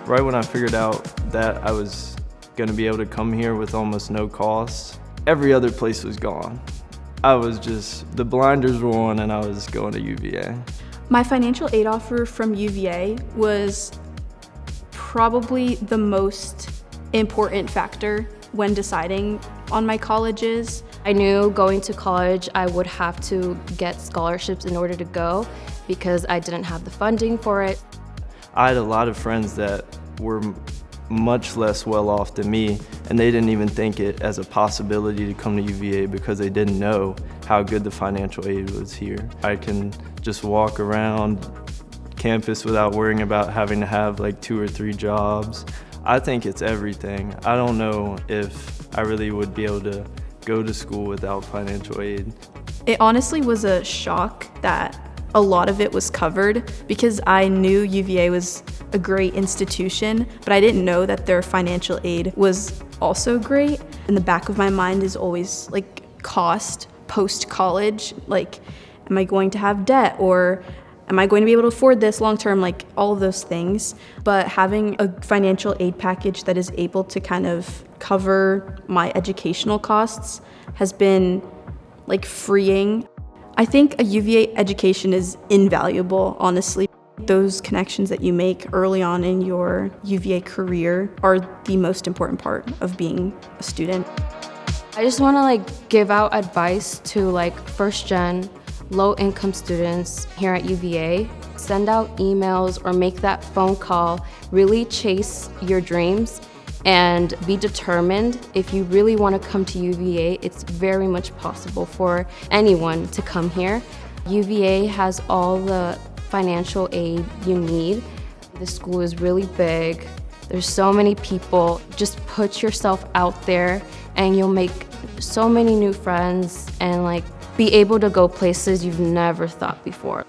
Right when I figured out that I was going to be able to come here with almost no cost, every other place was gone. The blinders were on and I was going to UVA. My financial aid offer from UVA was probably the most important factor when deciding on my colleges. I knew going to college I would have to get scholarships in order to go because I didn't have the funding for it. I had a lot of friends that were much less well off than me, and they didn't even think it as a possibility to come to UVA because they didn't know how good the financial aid was here. I can just walk around campus without worrying about having to have like 2 or 3 jobs. I think it's everything. I don't know if I really would be able to go to school without financial aid. It honestly was a shock that a lot of it was covered because I knew UVA was a great institution, but I didn't know that their financial aid was also great. In the back of my mind is always like cost post-college, like am I going to have debt or am I going to be able to afford this long term, like all of those things. But having a financial aid package that is able to kind of cover my educational costs has been like freeing. I think a UVA education is invaluable, honestly. Those connections that you make early on in your UVA career are the most important part of being a student. I just want to give out advice to first gen, low income students here at UVA. Send out emails or make that phone call. Really chase your dreams and be determined. If you really want to come to UVA, it's very much possible for anyone to come here. UVA has all the financial aid you need. The school is really big. There's so many people. Just put yourself out there and you'll make so many new friends and be able to go places you've never thought before.